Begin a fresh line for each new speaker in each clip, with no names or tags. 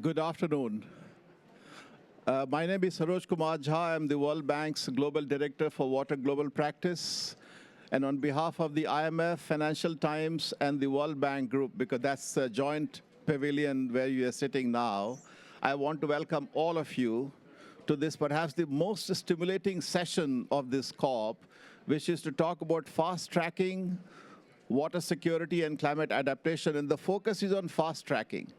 Good afternoon. My name is Saroj Kumar Jha. I'm the World Bank's Global Director for Water Global Practice. And on behalf of the IMF, Financial Times, and the World Bank Group, because that's a joint pavilion where you are sitting now, I want to welcome all of you to this perhaps the most stimulating session of this COP, which is to talk about fast-tracking water security and climate adaptation. And the focus is on fast-tracking,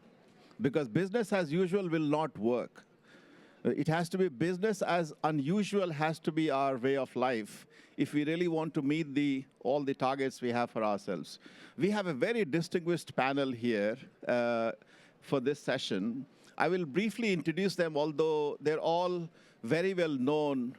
because business as usual will not work. It has to be business as unusual has to be our way of life if we really want to meet all the targets we have for ourselves. We have a very distinguished panel here for this session. I will briefly introduce them, although they're all very well known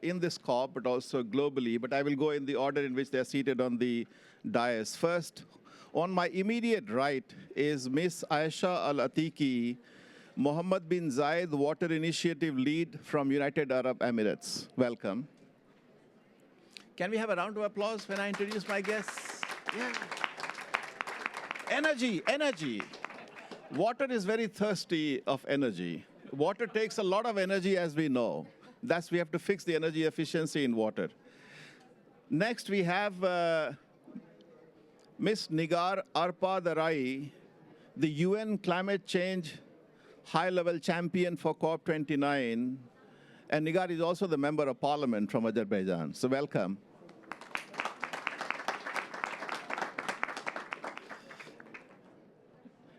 in this COP, but also globally. But I will go in the order in which they're seated on the dais. First, on my immediate right is Ms. Aisha Al-Atiki, Mohammed bin Zayed Water Initiative Lead from United Arab Emirates. Welcome. Can we have a round of applause when I introduce my guests? Yeah. Energy, energy. Water is very thirsty of energy. Water takes a lot of energy, as we know. We have to fix the energy efficiency in water. Next, we have Ms. Nigar Arpa-Darai, the UN Climate Change High-Level Champion for COP29. And Nigar is also the Member of Parliament from Azerbaijan. So welcome.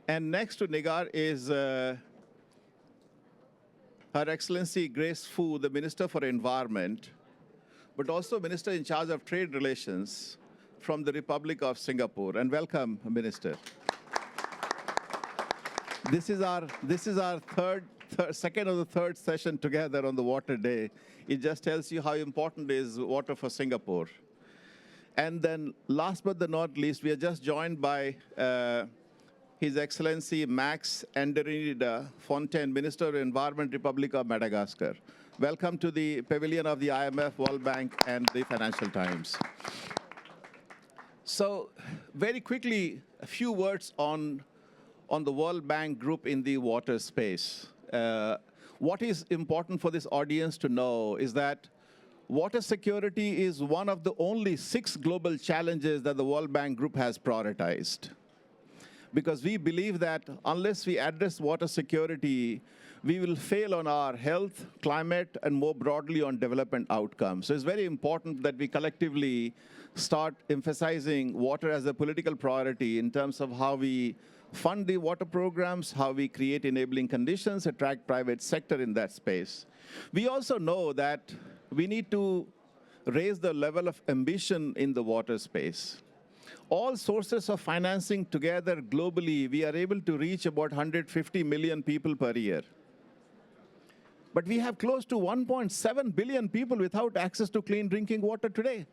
And next to Nigar is Her Excellency Grace Fu, the Minister for Environment, but also Minister in charge of Trade Relations from the Republic of Singapore. And welcome, Minister. This is our second or the third session together on the Water Day. It just tells you how important is water for Singapore. And then last but not least, we are just joined by His Excellency Max Andrinida Fontaine, Minister of Environment, Republic of Madagascar. Welcome to the pavilion of the IMF, World Bank, and the Financial Times. So very quickly, a few words on the World Bank Group in the water space. What is important for this audience to know is that water security is one of the only 6 global challenges that the World Bank Group has prioritized. Because we believe that unless we address water security, we will fail on our health, climate, and more broadly on development outcomes. So it's very important that we collectively start emphasizing water as a political priority in terms of how we fund the water programs, how we create enabling conditions, attract private sector in that space. We also know that we need to raise the level of ambition in the water space. All sources of financing together globally, we are able to reach about 150 million people per year. But we have close to 1.7 billion people without access to clean drinking water today.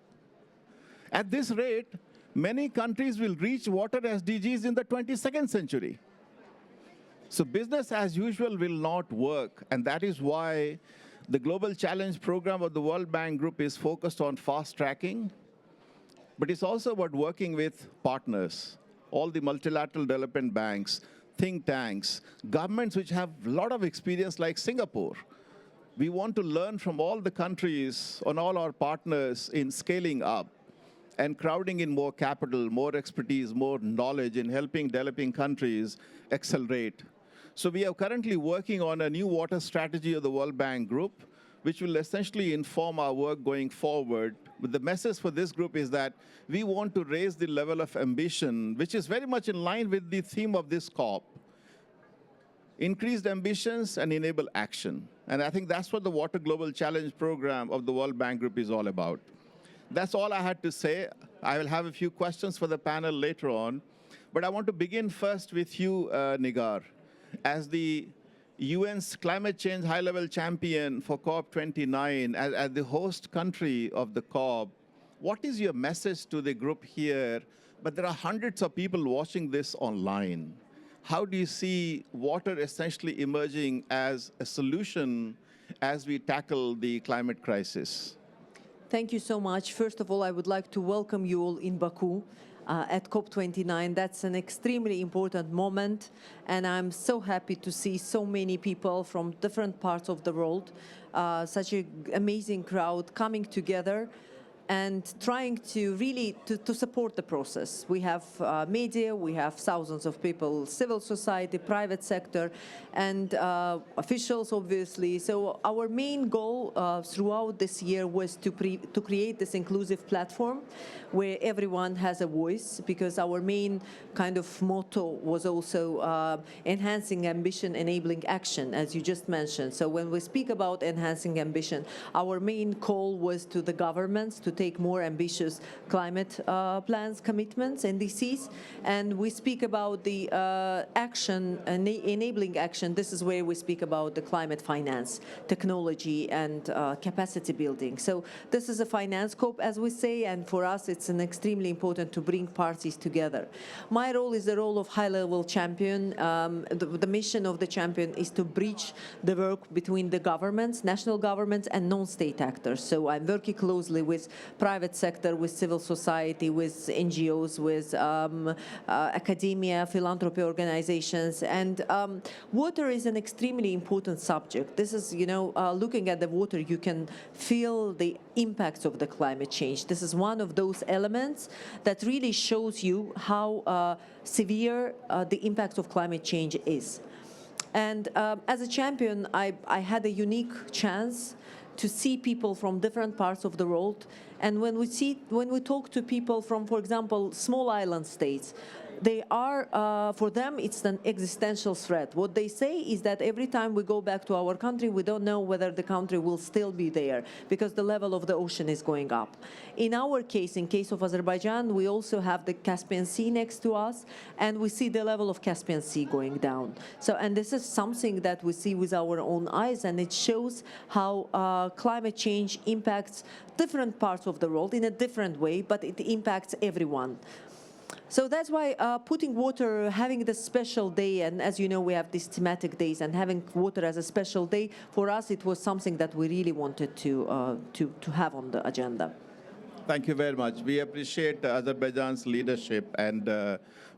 At this rate, many countries will reach water SDGs in the 22nd century. So business as usual will not work, and that is why the Global Challenge Program of the World Bank Group is focused on fast tracking, but it's also about working with partners, all the multilateral development banks, think tanks, governments which have a lot of experience like Singapore. We want to learn from all the countries and all our partners in scaling up and crowding in more capital, more expertise, more knowledge in helping developing countries accelerate. So we are currently working on a new water strategy of the World Bank Group, which will essentially inform our work going forward. But the message for this group is that we want to raise the level of ambition, which is very much in line with the theme of this COP. Increased ambitions and enable action. And I think that's what the Water Global Challenge Program of the World Bank Group is all about. That's all I had to say. I will have a few questions for the panel later on. But I want to begin first with you, Nigar. As the UN's climate change high-level champion for COP29, as the host country of the COP, what is your message to the group here? But there are hundreds of people watching this online. How do you see water essentially emerging as a solution as we tackle the climate crisis?
Thank you so much. First of all, I would like to welcome you all in Baku. at COP29. That's an extremely important moment, and I'm so happy to see so many people from different parts of the world, such an amazing crowd coming together and trying to really to support the process. We have media, we have thousands of people, civil society, private sector, and officials, obviously. So our main goal throughout this year was to create this inclusive platform where everyone has a voice, because our main kind of motto was also enhancing ambition, enabling action, as you just mentioned. So when we speak about enhancing ambition, our main call was to the governments to take more ambitious climate plans, commitments, NDCs. And we speak about the action, enabling action. This is where we speak about the climate finance, technology, and capacity building. So this is a finance scope, as we say, and for us it's an extremely important to bring parties together. My role is the role of high-level champion. The mission of the champion is to bridge the work between the governments, national governments, and non-state actors. So I'm working closely with private sector, with civil society, with NGOs, with academia, philanthropy organizations. And water is an extremely important subject. This is, looking at the water, you can feel the impacts of the climate change. This is one of those elements that really shows you how severe the impact of climate change is. And as a champion, I had a unique chance to see people from different parts of the world. And when we talk to people from, for example, small island states, they are, for them, it's an existential threat. What they say is that every time we go back to our country, we don't know whether the country will still be there because the level of the ocean is going up. In our case, in case of Azerbaijan, we also have the Caspian Sea next to us, and we see the level of Caspian Sea going down. So, and this is something that we see with our own eyes, and it shows how climate change impacts different parts of the world in a different way, but it impacts everyone. So that's why putting water, having this special day, and as you know, we have these thematic days, and having water as a special day, for us, it was something that we really wanted to have on the agenda.
Thank you very much. We appreciate Azerbaijan's leadership, and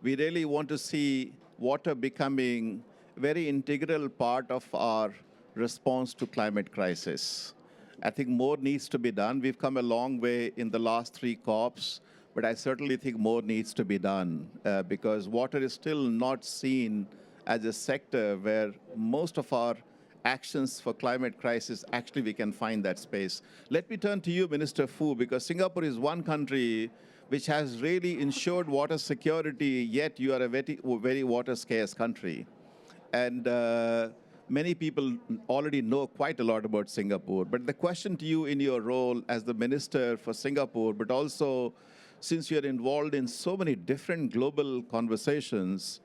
we really want to see water becoming a very integral part of our response to climate crisis. I think more needs to be done. We've come a long way in the last 3 COPs. But I certainly think more needs to be done because water is still not seen as a sector where most of our actions for climate crisis, actually we can find that space. Let me turn to you, Minister Fu, because Singapore is one country which has really ensured water security, yet you are a very, very water scarce country. And many people already know quite a lot about Singapore. But the question to you in your role as the Minister for Singapore, but also since you're involved in so many different global conversations,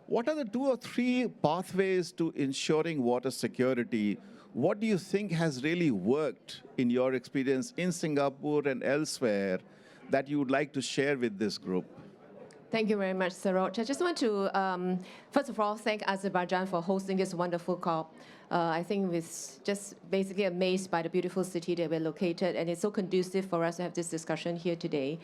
what are the 2 or 3 pathways to ensuring water security? What do you think has really worked in your experience in Singapore and elsewhere that you would like to share with this group?
Thank you very much, Saroj. I just want to, first of all, thank Azerbaijan for hosting this wonderful COP. I think we're just basically amazed by the beautiful city that we're located, and it's so conducive for us to have this discussion here today.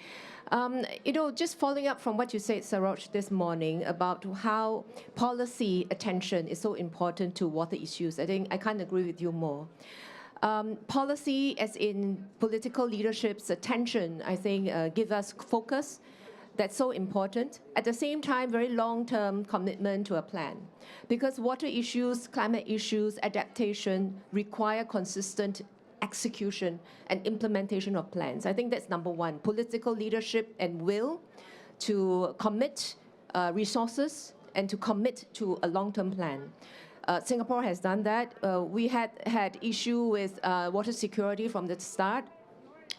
Just following up from what you said, Saroj, this morning about how policy attention is so important to water issues, I think I can't agree with you more. Policy, as in political leadership's attention, I think give us focus. That's so important. At the same time, very long-term commitment to a plan. Because water issues, climate issues, adaptation require consistent execution and implementation of plans. I think that's number one. Political leadership and will to commit resources and to commit to a long-term plan. Singapore has done that. We had issue with water security from the start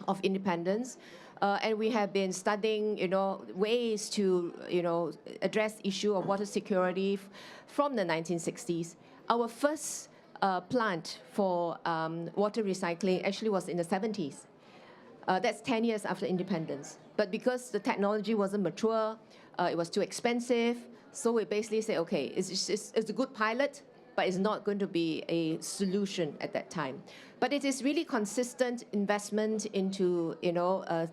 of independence. And we have been studying, ways to, address issue of water security from the 1960s. Our first plant for water recycling actually was in the 70s. That's 10 years after independence. But because the technology wasn't mature, it was too expensive, so we basically say, okay, it's a good pilot, but it's not going to be a solution at that time. But it is really consistent investment into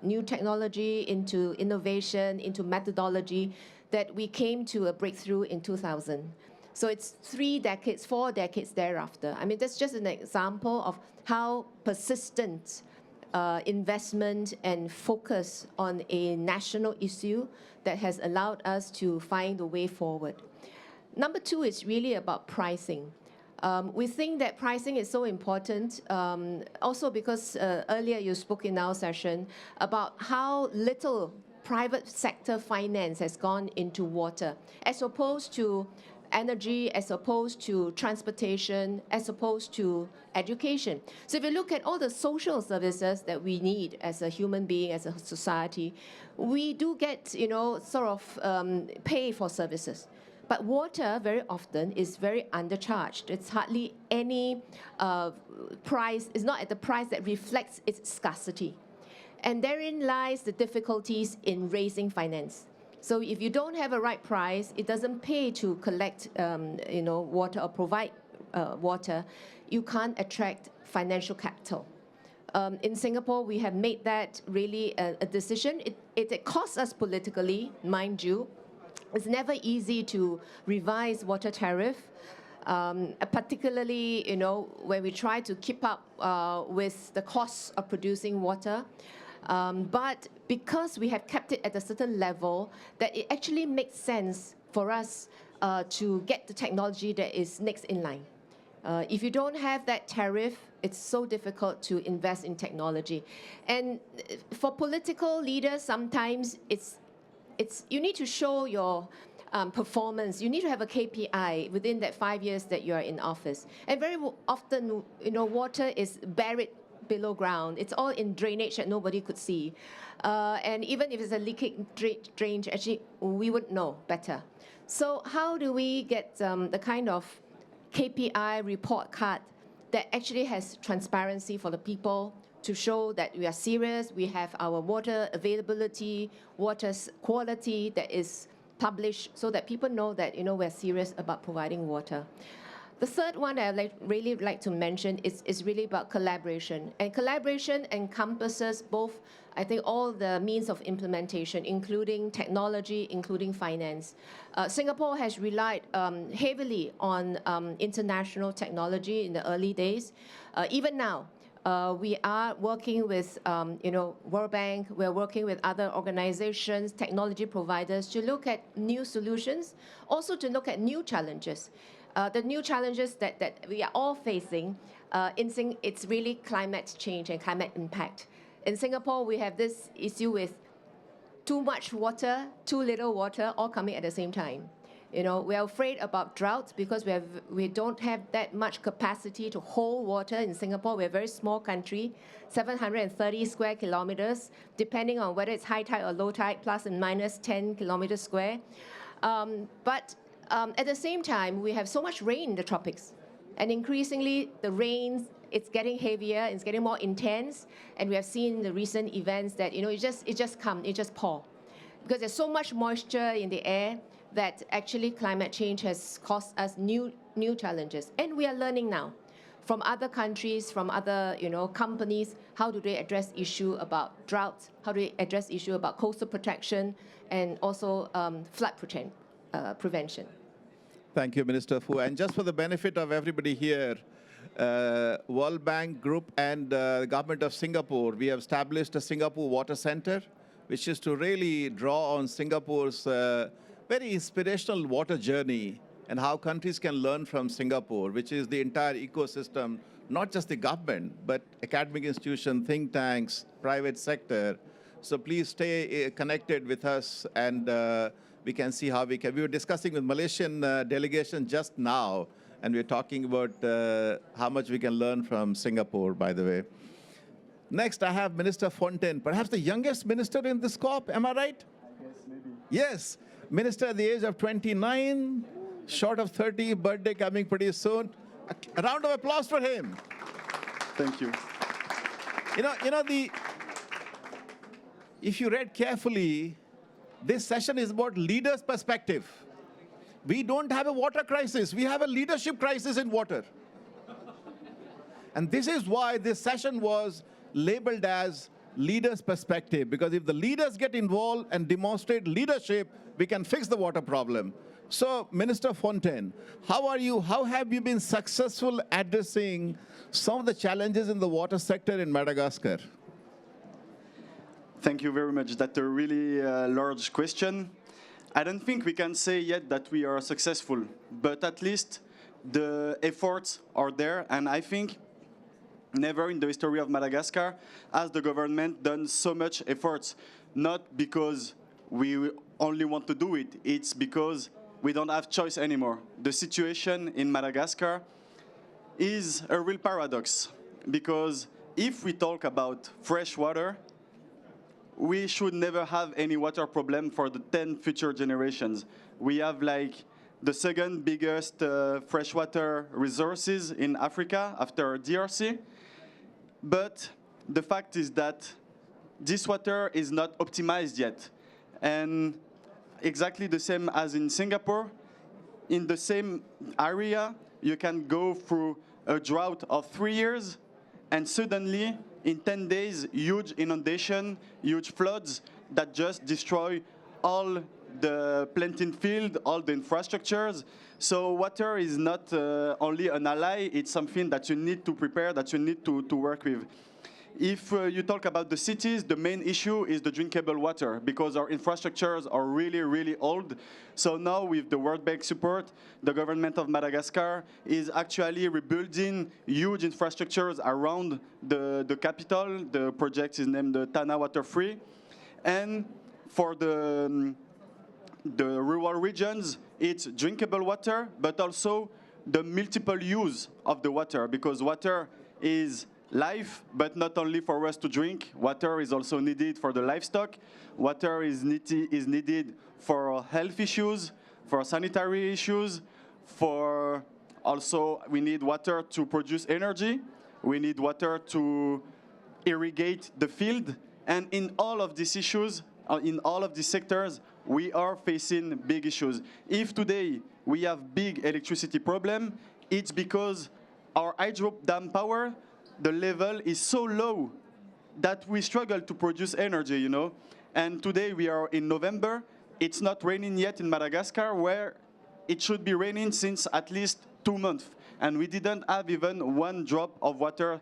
new technology, into innovation, into methodology that we came to a breakthrough in 2000. So it's 3 decades, 4 decades thereafter. I mean, that's just an example of how persistent investment and focus on a national issue that has allowed us to find a way forward. Number 2 is really about pricing. We think that pricing is so important, also because earlier you spoke in our session about how little private sector finance has gone into water, as opposed to energy, as opposed to transportation, as opposed to education. So if you look at all the social services that we need as a human being, as a society, we do get, pay for services. But water, very often, is very undercharged. It's hardly any price, it's not at the price that reflects its scarcity. And therein lies the difficulties in raising finance. So if you don't have a right price, it doesn't pay to collect, water or provide water. You can't attract financial capital. In Singapore, we have made that really a decision. It costs us politically, mind you. It's never easy to revise water tariff, particularly, when we try to keep up with the costs of producing water. But because we have kept it at a certain level, that it actually makes sense for us to get the technology that is next in line. If you don't have that tariff, it's so difficult to invest in technology. And for political leaders, sometimes you need to show your performance. You need to have a KPI within that 5 years that you are in office. And very often, water is buried below ground. It's all in drainage that nobody could see. And even if it's a leaking drain, actually, we would know better. So how do we get the kind of KPI report card that actually has transparency for the people to show that we are serious, we have our water availability, water quality that is published so that people know that, we're serious about providing water. The third one that I'd really like to mention is really about collaboration. And collaboration encompasses both, I think, all the means of implementation, including technology, including finance. Singapore has relied heavily on international technology in the early days. Even now, we are working with, World Bank. We're working with other organizations, technology providers, to look at new solutions, also to look at new challenges. The new challenges that we are all facing, it's really climate change and climate impact. In Singapore, we have this issue with too much water, too little water, all coming at the same time. We are afraid about droughts because we don't have that much capacity to hold water in Singapore. We're a very small country, 730 square kilometers, depending on whether it's high tide or low tide, plus and minus 10 kilometers square. But at the same time, we have so much rain in the tropics. And increasingly, the rains, it's getting heavier, it's getting more intense. And we have seen the recent events that, it just pour. Because there's so much moisture in the air that actually climate change has caused us new challenges. And we are learning now from other countries, from other companies, how do they address issue about droughts, how do they address issue about coastal protection, and also flood prevention.
Thank you, Minister Fu. And just for the benefit of everybody here, World Bank Group and the Government of Singapore, we have established a Singapore Water Center, which is to really draw on Singapore's very inspirational water journey and how countries can learn from Singapore, which is the entire ecosystem, not just the government, but academic institutions, think tanks, private sector. So please stay connected with us, and we can see how we can. We were discussing with Malaysian delegation just now, and we're talking about how much we can learn from Singapore, by the way. Next, I have Minister Fontaine, perhaps the youngest minister in this COP, am I right?
I guess, maybe.
Yes, minister at the age of 29, short of 30, birthday coming pretty soon. A round of applause for him.
Thank you.
If you read carefully, this session is about leaders' perspective. We don't have a water crisis. We have a leadership crisis in water. And this is why this session was labeled as leaders' perspective, because if the leaders get involved and demonstrate leadership, we can fix the water problem. So, Minister Fontaine, how are you? How have you been successful addressing some of the challenges in the water sector in Madagascar?
Thank you very much. That's a really large question. I don't think we can say yet that we are successful, but at least the efforts are there, and I think never in the history of Madagascar has the government done so much efforts, not because we only want to do it, it's because we don't have choice anymore. The situation in Madagascar is a real paradox, because if we talk about fresh water, we should never have any water problem for the 10 future generations. We have like the second biggest freshwater resources in Africa after DRC. But the fact is that this water is not optimized yet. And exactly the same as in Singapore, in the same area, you can go through a drought of 3 years, and suddenly, in 10 days, huge inundation, huge floods that just destroy all the planting field, all the infrastructures. So water is not only an ally, it's something that you need to prepare, that you need to work with. If you talk about the cities, the main issue is the drinkable water, because our infrastructures are really, really old. So now with the World Bank support, the government of Madagascar is actually rebuilding huge infrastructures around the capital. The project is named the Tana Water Free. And for the rural regions, it's drinkable water, but also the multiple use of the water, because water is life, but not only for us to drink. Water is also needed for the livestock. Water is needed for health issues, for sanitary issues, for also we need water to produce energy. We need water to irrigate the field. And in all of these issues, in all of these sectors, we are facing big issues. If today we have big electricity problem, it's because our hydro dam power, the level is so low that we struggle to produce energy, you know. And today we are in November. It's not raining yet in Madagascar, where it should be raining since at least 2 months. And we didn't have even one drop of water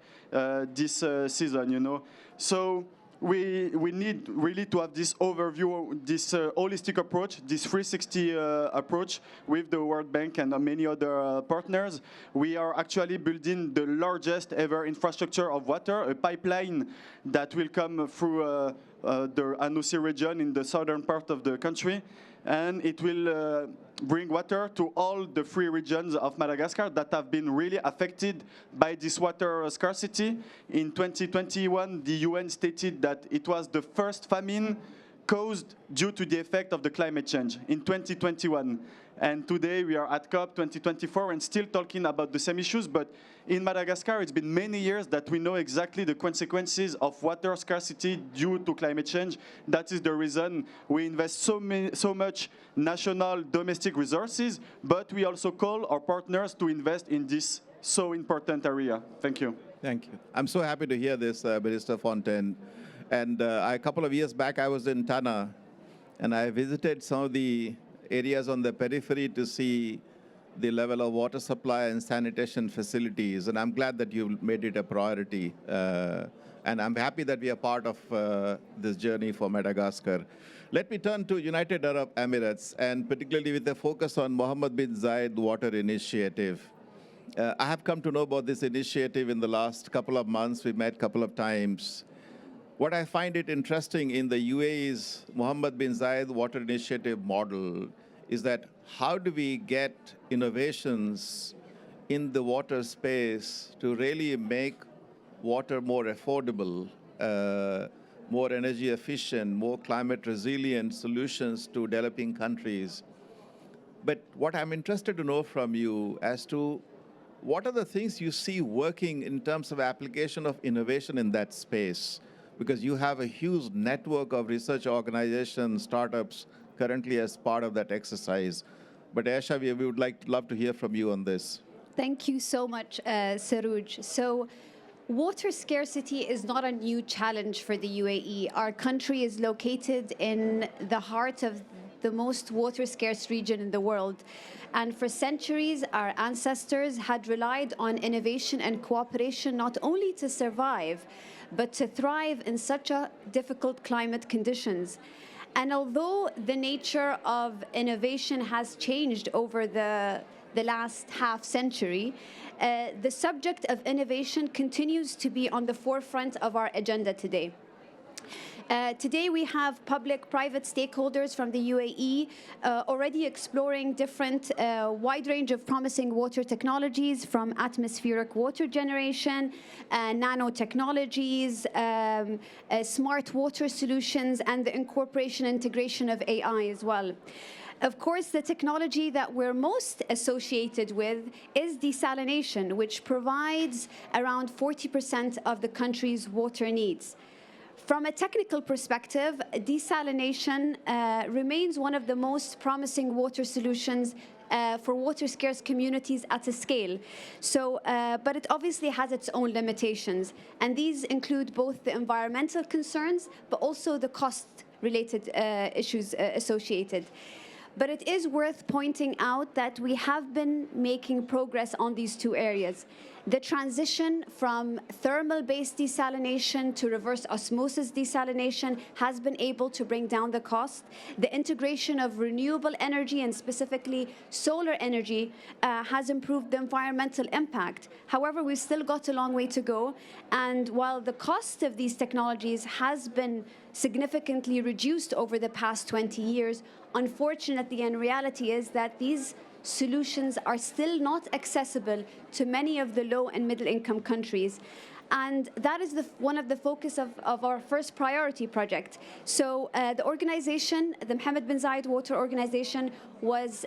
this season, you know. So we need really to have this overview, this holistic approach, this 360 approach with the World Bank and many other partners. We are actually building the largest ever infrastructure of water, a pipeline that will come through the Anousi region in the southern part of the country. And it will bring water to all the 3 regions of Madagascar that have been really affected by this water scarcity. In 2021, the UN stated that it was the first famine caused due to the effect of the climate change in 2021. And today we are at COP 2024 and still talking about the same issues, but in Madagascar it's been many years that we know exactly the consequences of water scarcity due to climate change. That is the reason we invest so much national domestic resources, but we also call our partners to invest in this so important area. Thank you.
Thank you. I'm so happy to hear this, Minister Fontaine. And a couple of years back, I was in Tana, and I visited some of the areas on the periphery to see the level of water supply and sanitation facilities. And I'm glad that you made it a priority. And I'm happy that we are part of this journey for Madagascar. Let me turn to United Arab Emirates, and particularly with a focus on Mohammed bin Zayed Water Initiative. I have come to know about this initiative in the last couple of months. We met a couple of times. What I find it interesting in the UAE's Mohammed bin Zayed Water Initiative model is that how do we get innovations in the water space to really make water more affordable, more energy efficient, more climate resilient solutions to developing countries. But what I'm interested to know from you as to what are the things you see working in terms of application of innovation in that space? Because you have a huge network of research organizations, startups, currently as part of that exercise. But Aisha, we would love to hear from you on this.
Thank you so much, Sarooj. So, water scarcity is not a new challenge for the UAE. Our country is located in the heart of the most water scarce region in the world. And for centuries, our ancestors had relied on innovation and cooperation not only to survive, but to thrive in such a difficult climate conditions. And although the nature of innovation has changed over the last half century, the subject of innovation continues to be on the forefront of our agenda today. Today we have public-private stakeholders from the UAE already exploring different wide range of promising water technologies, from atmospheric water generation, nanotechnologies, smart water solutions, and the incorporation and integration of AI as well. Of course, the technology that we're most associated with is desalination, which provides around 40% of the country's water needs. From a technical perspective, desalination remains one of the most promising water solutions for water-scarce communities at a scale. So, but it obviously has its own limitations, and these include both the environmental concerns, but also the cost-related issues associated. But it is worth pointing out that we have been making progress on these two areas. The transition from thermal-based desalination to reverse osmosis desalination has been able to bring down the cost. The integration of renewable energy, and specifically solar energy, has improved the environmental impact. However, we've still got a long way to go. And while the cost of these technologies has been significantly reduced over the past 20 years, unfortunately, and reality is that these solutions are still not accessible to many of the low and middle income countries. And that is one of the focus of our first priority project. So the organization, the Mohammed bin Zayed Water Organization, was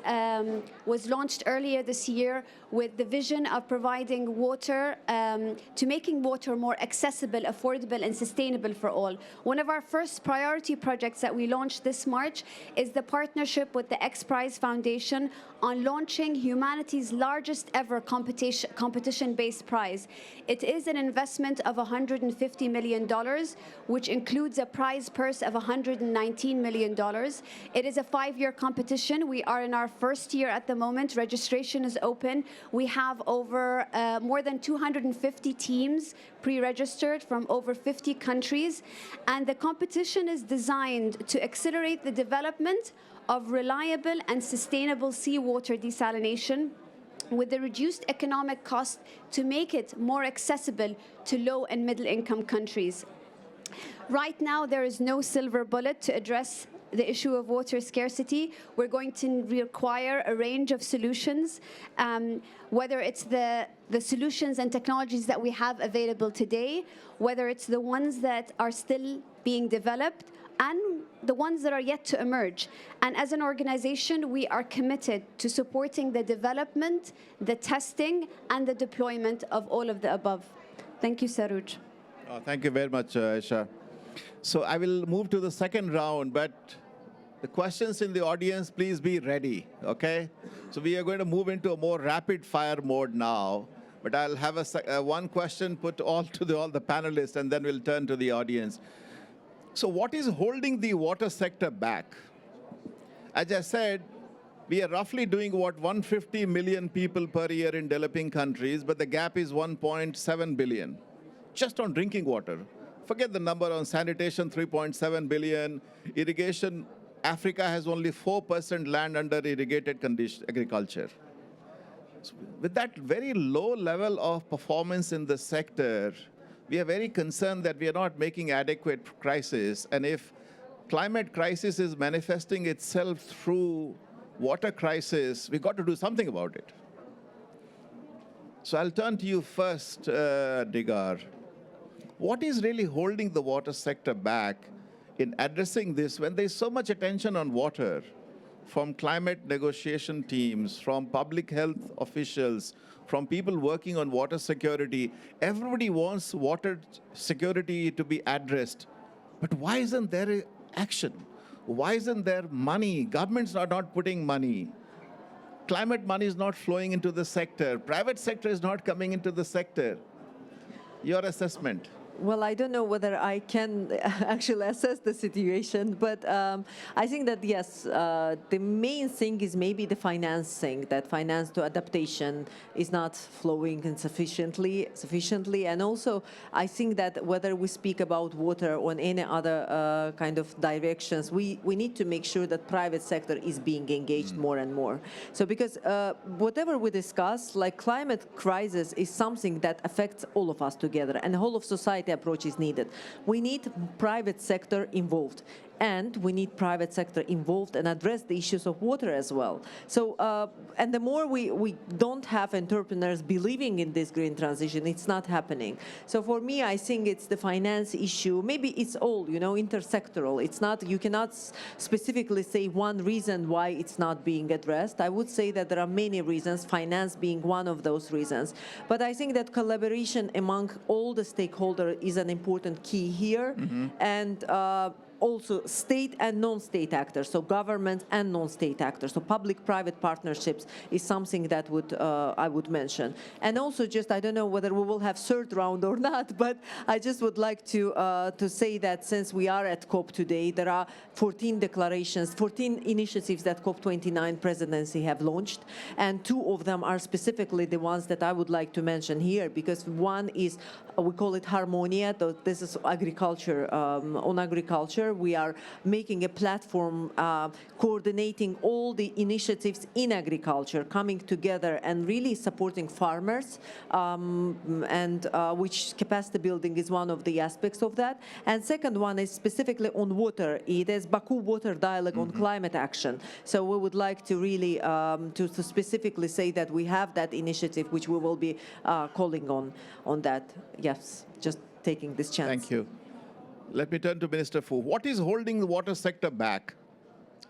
launched earlier this year with the vision of providing water, to making water more accessible, affordable, and sustainable for all. One of our first priority projects that we launched this March is the partnership with the X Prize Foundation on launching humanity's largest ever competition-based prize. It is an investment of $150 million, which includes a prize purse of $119 million. It is a 5-year competition. We are in our first year at the moment. Registration is open. We have over more than 250 teams pre-registered from over 50 countries. And the competition is designed to accelerate the development of reliable and sustainable seawater desalination with the reduced economic cost to make it more accessible to low and middle income countries. Right now, there is no silver bullet to address the issue of water scarcity. We're going to require a range of solutions, whether it's the solutions and technologies that we have available today, whether it's the ones that are still being developed, and the ones that are yet to emerge. And as an organization, we are committed to supporting the development, the testing, and the deployment of all of the above. Thank you, Sarooj.
Thank you very much, Aisha. So I will move to the second round, but the questions in the audience, please be ready, okay? So we are going to move into a more rapid fire mode now, but I'll have one question put all the panelists, and then we'll turn to the audience. So what is holding the water sector back? As I said, we are roughly doing what 150 million people per year in developing countries, but the gap is 1.7 billion, just on drinking water. Forget the number on sanitation, 3.7 billion. Irrigation, Africa has only 4% land under irrigated agriculture. So with that very low level of performance in the sector, we are very concerned that we are not making adequate crisis. And if climate crisis is manifesting itself through water crisis, we've got to do something about it. So I'll turn to you first, Digar. What is really holding the water sector back in addressing this when there's so much attention on water from climate negotiation teams, from public health officials, from people working on water security? Everybody wants water security to be addressed. But why isn't there action? Why isn't there money? Governments are not putting money. climate money is not flowing into the sector. Private sector is not coming into the sector. Your assessment?
Well, I don't know whether I can actually assess the situation, but I think that, yes, the main thing is maybe the financing, that finance to adaptation is not flowing sufficiently. And also, I think that whether we speak about water or any other kind of directions, we need to make sure that private sector is being engaged more and more. So because whatever we discuss, like climate crisis is something that affects all of us together, and the whole of society approach is needed. We need private sector involved, and we need private sector involved and address the issues of water as well. So, and the more we don't have entrepreneurs believing in this green transition, it's not happening. So for me, I think it's the finance issue. Maybe it's all, intersectoral. It's not, you cannot specifically say one reason why it's not being addressed. I would say that there are many reasons, finance being one of those reasons. But I think that collaboration among all the stakeholders is an important key here. And also state and non-state actors, so government and non-state actors. So public-private partnerships is something that I would mention. And also just, I don't know whether we will have third round or not, but I just would like to say that since we are at COP today, there are 14 declarations, 14 initiatives that COP29 presidency have launched, and 2 of them are specifically the ones that I would like to mention here, because one is, we call it Harmonia. This is agriculture, on agriculture. We are making a platform coordinating all the initiatives in agriculture, coming together and really supporting farmers, and which capacity building is one of the aspects of that. And second one is specifically on water. It is Baku Water Dialogue on climate action. So we would like to really to specifically say that we have that initiative, which we will be calling on that. Yes, just taking this chance.
Thank you. Let me turn to Minister Fu. What is holding the water sector back?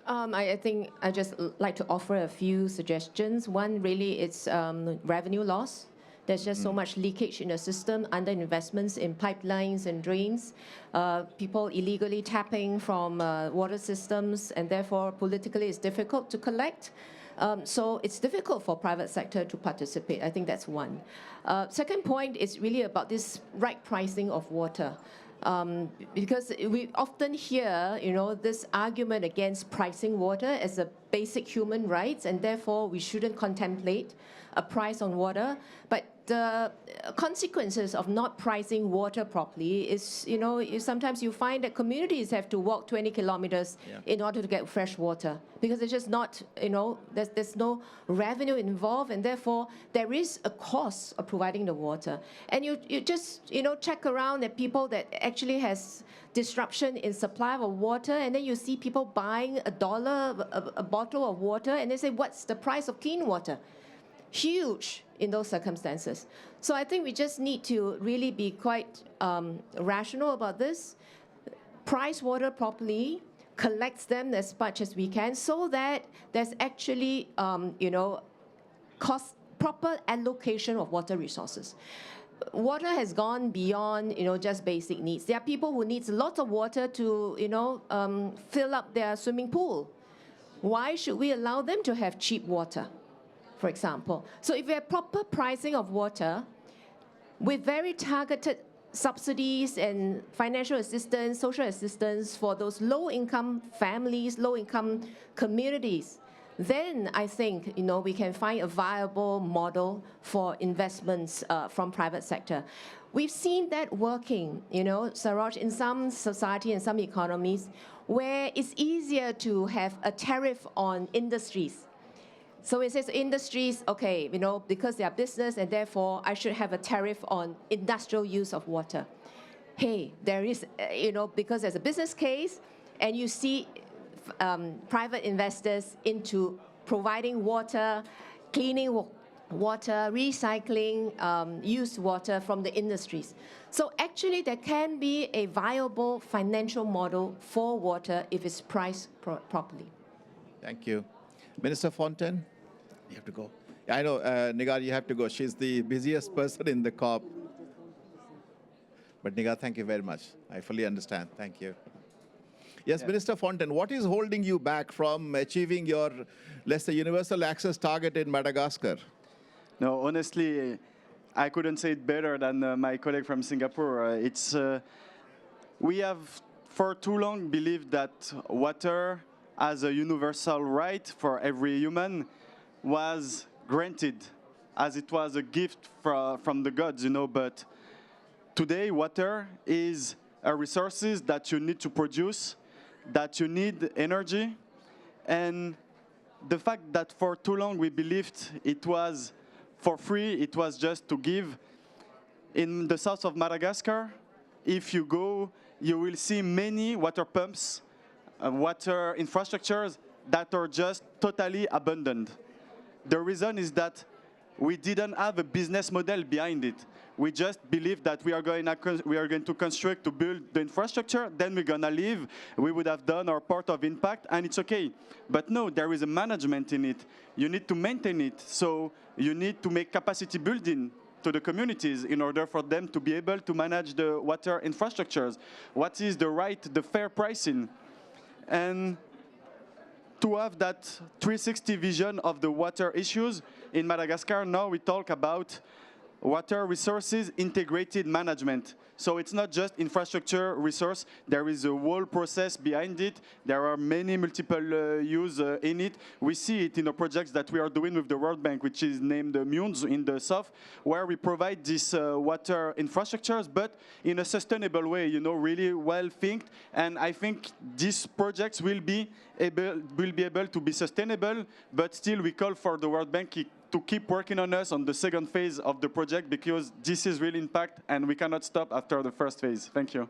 I think I just like to offer a few suggestions. One, really, it's revenue loss. There's just so much leakage in the system, underinvestments in pipelines and drains, people illegally tapping from water systems, and therefore politically it's difficult to collect. So it's difficult for private sector to participate. I think that's one. Second point is really about this right pricing of water. Because we often hear, this argument against pricing water as a basic human right, and therefore we shouldn't contemplate a price on water. But the consequences of not pricing water properly is, sometimes you find that communities have to walk 20 kilometers in order to get fresh water, because it's just not, there's no revenue involved, and therefore there is a cost of providing the water. And you just, check around at people that actually has disruption in supply of water, and then you see people buying $1 a bottle of water, and they say, what's the price of clean water? Huge in those circumstances. So I think we just need to really be quite rational about this, price water properly, collect them as much as we can, so that there's actually, proper allocation of water resources. Water has gone beyond, just basic needs. There are people who need lots of water to, fill up their swimming pool. Why should we allow them to have cheap water, for example? So if we have proper pricing of water with very targeted subsidies and financial assistance, social assistance for those low-income families, low-income communities, then I think, we can find a viable model for investments from private sector. We've seen that working, Saroj, in some society and some economies, where it's easier to have a tariff on industries. So it says industries, okay, because they are business, and therefore I should have a tariff on industrial use of water. Hey, there is, because there's a business case, and you see private investors into providing water, cleaning water, recycling used water from the industries. So actually there can be a viable financial model for water if it's priced properly.
Thank you. Minister Fontaine, you have to go. I know, Nigar, you have to go. She's the busiest person in the COP. But Nigar, thank you very much. I fully understand. Thank you. Yes, Minister Fontaine, what is holding you back from achieving your, let's say, universal access target in Madagascar?
No, honestly, I couldn't say it better than my colleague from Singapore. We have for too long believed that water as a universal right for every human was granted, as it was a gift from the gods, but today water is a resource that you need to produce, that you need energy, and the fact that for too long we believed it was for free, it was just to give. In the south of Madagascar, if you go, you will see many water pumps, water infrastructures that are just totally abandoned. The reason is that we didn't have a business model behind it. We just believed that we are going to construct, to build the infrastructure, then we're going to leave. We would have done our part of impact, and it's okay. But no, there is a management in it. You need to maintain it. So you need to make capacity building to the communities in order for them to be able to manage the water infrastructures. What is the fair pricing? And to have that 360 vision of the water issues in Madagascar, now we talk about water resources integrated management. So it's not just infrastructure resource, there is a whole process behind it. There are many multiple use in it. We see it in the projects that we are doing with the World Bank, which is named MUNS in the south, where we provide these water infrastructures, but in a sustainable way, really well thinked. And I think these projects will be able to be sustainable, but still we call for the World Bank to keep working on us on the second phase of the project, because this is real impact and we cannot stop after the first phase. Thank you.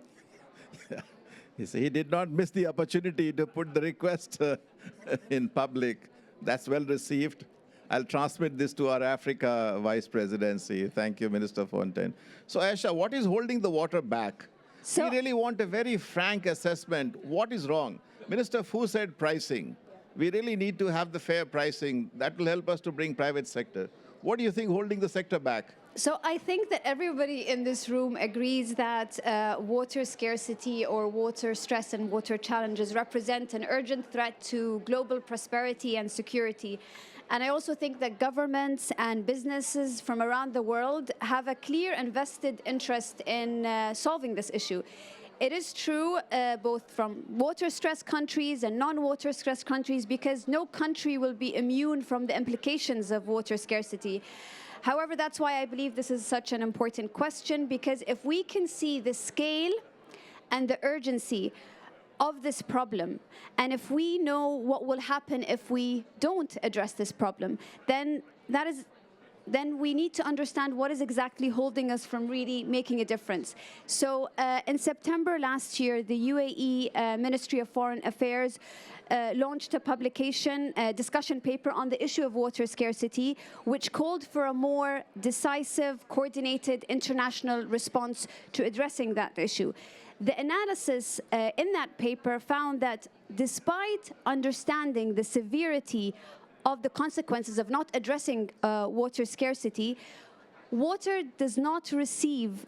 He did not miss the opportunity to put the request in public. That's well received. I'll transmit this to our Africa Vice Presidency. Thank you, Minister Fontaine. So, Aisha, what is holding the water back? We really want a very frank assessment. What is wrong? Minister Fu said pricing. We really need to have the fair pricing. That will help us to bring private sector. What do you think holding the sector back?
So I think that everybody in this room agrees that water scarcity or water stress and water challenges represent an urgent threat to global prosperity and security. And I also think that governments and businesses from around the world have a clear and vested interest in solving this issue. It is true both from water-stressed countries and non-water stressed countries, because no country will be immune from the implications of water scarcity. However, that's why I believe this is such an important question, because if we can see the scale and the urgency of this problem, and if we know what will happen if we don't address this problem, then we need to understand what is exactly holding us from really making a difference. So in September last year, the UAE Ministry of Foreign Affairs launched a publication, a discussion paper on the issue of water scarcity, which called for a more decisive, coordinated international response to addressing that issue. The analysis in that paper found that despite understanding the severity of the consequences of not addressing water scarcity, water does not receive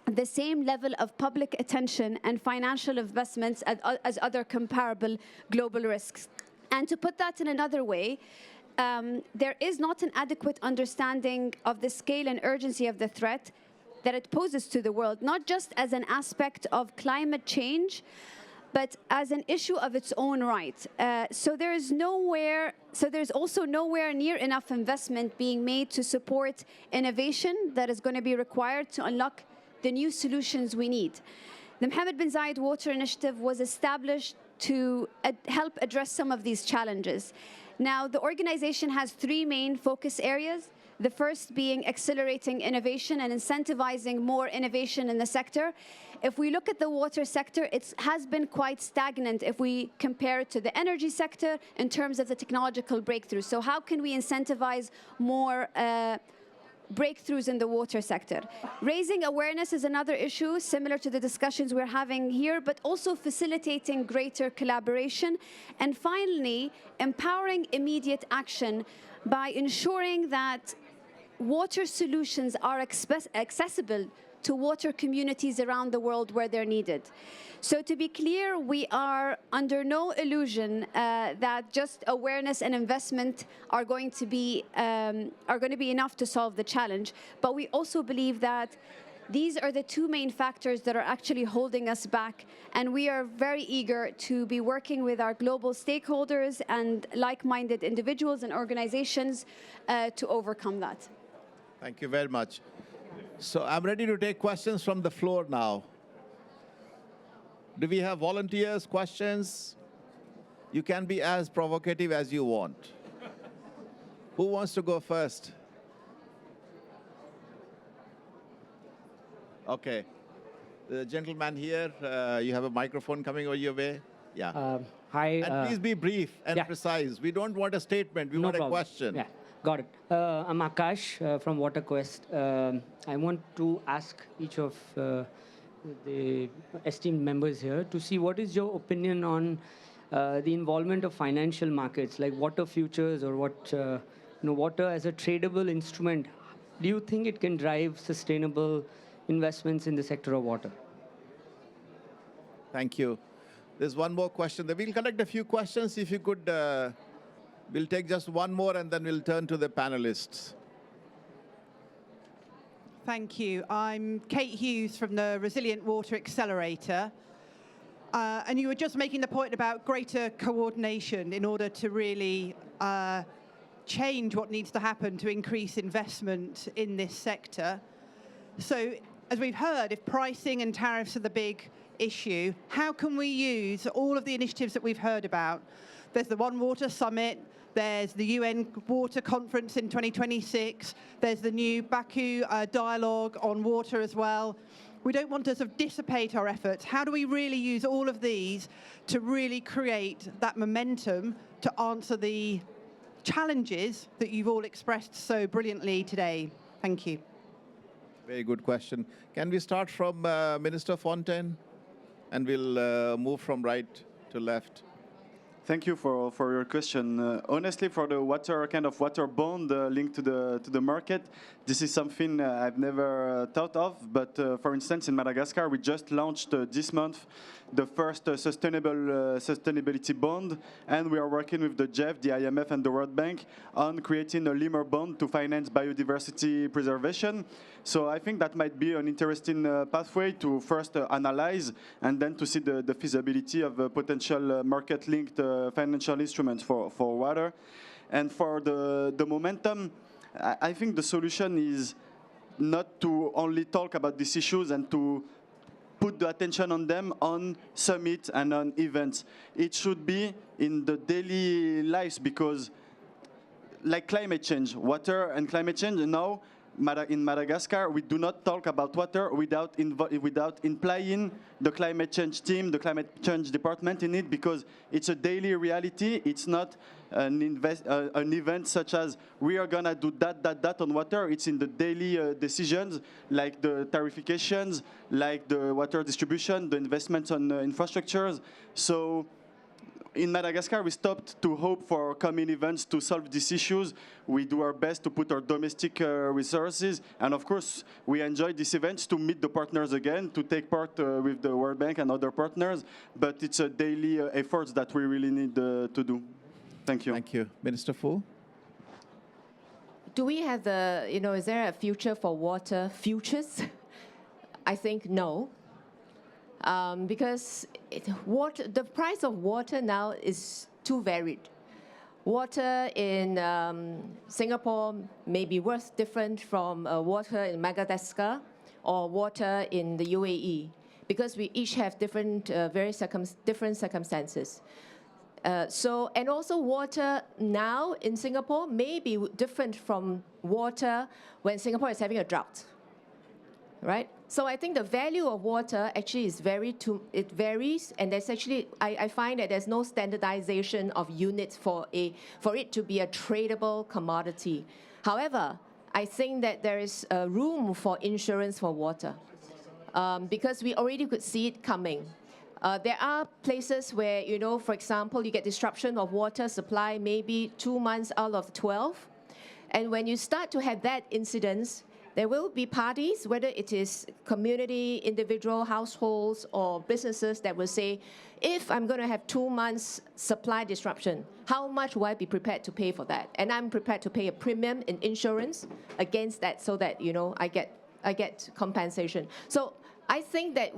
the same level of public attention and financial investments as other comparable global risks. And to put that in another way, there is not an adequate understanding of the scale and urgency of the threat that it poses to the world, not just as an aspect of climate change, but as an issue of its own right. So there's also nowhere near enough investment being made to support innovation that is going to be required to unlock the new solutions we need. The Mohammed bin Zayed Water Initiative was established to help address some of these challenges. Now, the organization has three main focus areas. The first being accelerating innovation and incentivizing more innovation in the sector. If we look at the water sector, it has been quite stagnant if we compare it to the energy sector in terms of the technological breakthroughs. So how can we incentivize more breakthroughs in the water sector? Raising awareness is another issue, similar to the discussions we're having here, but also facilitating greater collaboration. And finally, empowering immediate action by ensuring that water solutions are accessible to water communities around the world where they're needed. So to be clear, we are under no illusion that just awareness and investment are going to be enough to solve the challenge. But we also believe that these are the two main factors that are actually holding us back, and we are very eager to be working with our global stakeholders and like-minded individuals and organizations to overcome that.
Thank you very much. So I'm ready to take questions from the floor now. Do we have volunteers, questions? You can be as provocative as you want. Who wants to go first? Okay. The gentleman here, you have a microphone coming over your way. Yeah.
Hi.
And please be brief and
yeah.
precise. We don't want a statement. We
No
want
problem.
a question.
Yeah, got it. I'm Akash from WaterQuest. I want to ask each of the esteemed members here to see what is your opinion on the involvement of financial markets like water futures or water as a tradable instrument. Do you think it can drive sustainable investments in the sector of water?
Thank you. There's one more question. We'll collect a few questions. If you could, we'll take just one more and then we'll turn to the panelists.
Thank you. I'm Kate Hughes from the Resilient Water Accelerator. And you were just making the point about greater coordination in order to really change what needs to happen to increase investment in this sector. So, as we've heard, if pricing and tariffs are the big issue, how can we use all of the initiatives that we've heard about? There's the One Water Summit, there's the UN Water Conference in 2026, there's the new Baku dialogue on water as well. We don't want to sort of dissipate our efforts. How do we really use all of these to really create that momentum to answer the challenges that you've all expressed so brilliantly today? Thank you.
Very good question. Can we start from Minister Fontaine? And we'll move from right to left.
Thank you for your question. Honestly, for the water bond linked to the market, this is something I've never thought of. But for instance, in Madagascar, we just launched this month the first sustainability bond, and we are working with the GEF, the IMF, and the World Bank on creating a lemur bond to finance biodiversity preservation. So I think that might be an interesting pathway to first analyze and then to see the feasibility of a potential market-linked financial instruments for water. And for the momentum, I think the solution is not to only talk about these issues and to put the attention on them on summits and on events. It should be in the daily lives because, like climate change, water and climate change, now in Madagascar, we do not talk about water without implying the climate change team, the climate change department in it, because it's a daily reality. It's not an event such as we are gonna do that on water. It's in the daily decisions, like the tarifications, like the water distribution, the investments on infrastructures. So in Madagascar, we stopped to hope for coming events to solve these issues. We do our best to put our domestic resources. And of course, we enjoy these events to meet the partners again, to take part with the World Bank and other partners. But it's a daily effort that we really need to do. Thank you.
Thank you. Minister Fu?
Do we have is there a future for water futures? I think no. Because the price of water now is too varied. Water in Singapore may be worth different from water in Madagascar or water in the UAE, because we each have different, different circumstances. And also water now in Singapore may be different from water when Singapore is having a drought, right? So I think the value of water actually is it varies, and there's actually, I find that there's no standardization of units for it to be a tradable commodity. However, I think that there is room for insurance for water, because we already could see it coming. There are places where, for example, you get disruption of water supply maybe 2 months out of 12. And when you start to have that incidence, There will be parties, whether it is community, individual households, or businesses that will say, if I'm going to have 2 months supply disruption, how much will I be prepared to pay for that? And I'm prepared to pay a premium in insurance against that so that, I get compensation. So I think that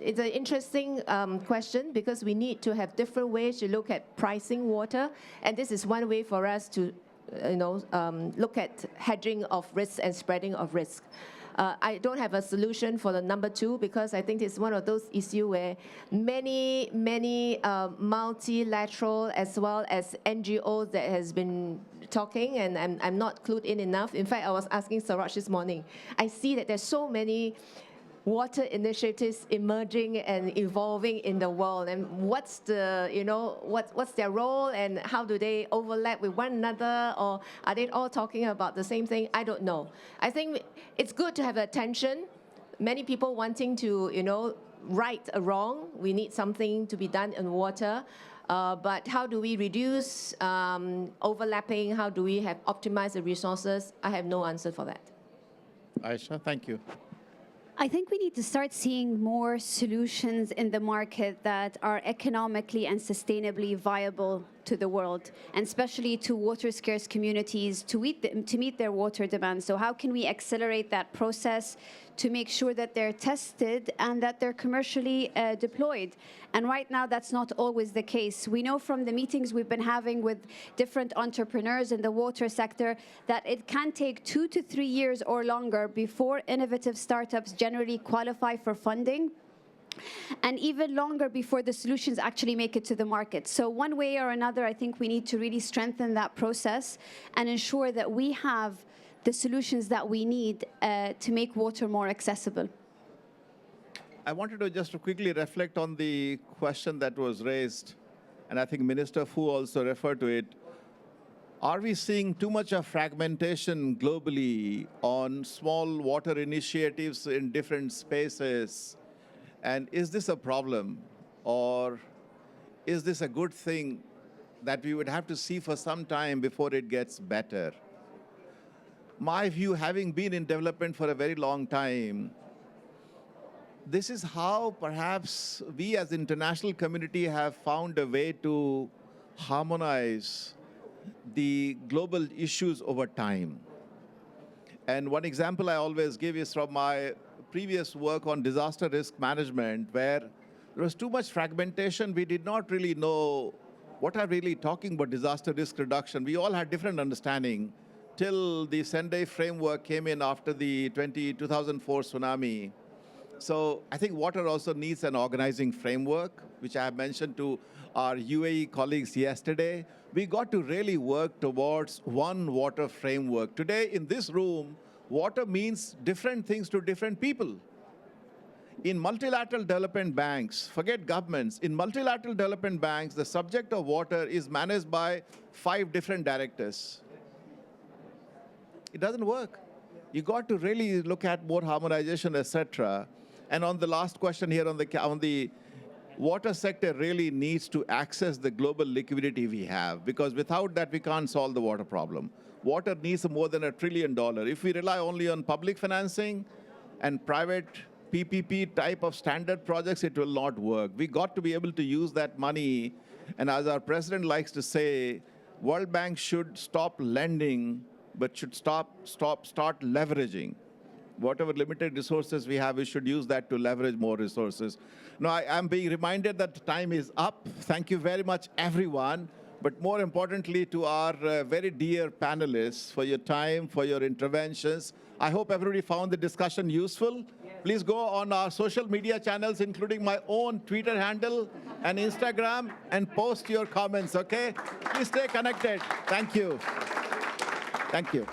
it's an interesting question because we need to have different ways to look at pricing water. And this is one way for us to, look at hedging of risk and spreading of risk. I don't have a solution for the number 2 because I think it's one of those issues where many multilateral as well as NGOs that has been talking, and I'm not clued in enough. In fact, I was asking Saroj this morning. I see that there's so many water initiatives emerging and evolving in the world, and what's their role and how do they overlap with one another, or are they all talking about the same thing? I don't know. I think it's good to have attention. Many people wanting to, right a wrong. We need something to be done in water. But how do we reduce overlapping? How do we optimize the resources? I have no answer for that.
Aisha, thank you.
I think we need to start seeing more solutions in the market that are economically and sustainably viable to the world, and especially to water-scarce communities to meet their water demand. So how can we accelerate that process to make sure that they're tested and that they're commercially deployed? And right now, that's not always the case. We know from the meetings we've been having with different entrepreneurs in the water sector that it can take 2 to 3 years or longer before innovative startups generally qualify for funding, and even longer before the solutions actually make it to the market. So one way or another, I think we need to really strengthen that process and ensure that we have the solutions that we need to make water more accessible.
I wanted to just quickly reflect on the question that was raised, and I think Minister Fu also referred to it. Are we seeing too much of fragmentation globally on small water initiatives in different spaces? And is this a problem, or is this a good thing that we would have to see for some time before it gets better? My view, having been in development for a very long time, this is how perhaps we as international community have found a way to harmonize the global issues over time. And one example I always give is from my previous work on disaster risk management, where there was too much fragmentation. We did not really know what are really talking about disaster risk reduction. We all had different understanding till the Sendai framework came in after the 2004 tsunami. So I think water also needs an organizing framework, which I have mentioned to our UAE colleagues yesterday. We got to really work towards one water framework. Today in this room, water means different things to different people. In multilateral development banks, forget governments, in multilateral development banks, the subject of water is managed by 5 different directors. It doesn't work. You got to really look at more harmonization, etc. And on the last question here on the water sector really needs to access the global liquidity we have, because without that, we can't solve the water problem. Water needs more than $1 trillion. If we rely only on public financing and private PPP type of standard projects, it will not work. We got to be able to use that money. And as our president likes to say, World Bank should stop lending, but should start leveraging. Whatever limited resources we have, we should use that to leverage more resources. Now, I'm being reminded that time is up. Thank you very much, everyone. But more importantly, to our very dear panelists for your time, for your interventions. I hope everybody found the discussion useful. Please go on our social media channels, including my own Twitter handle and Instagram, and post your comments, okay? Please stay connected. Thank you. Thank you.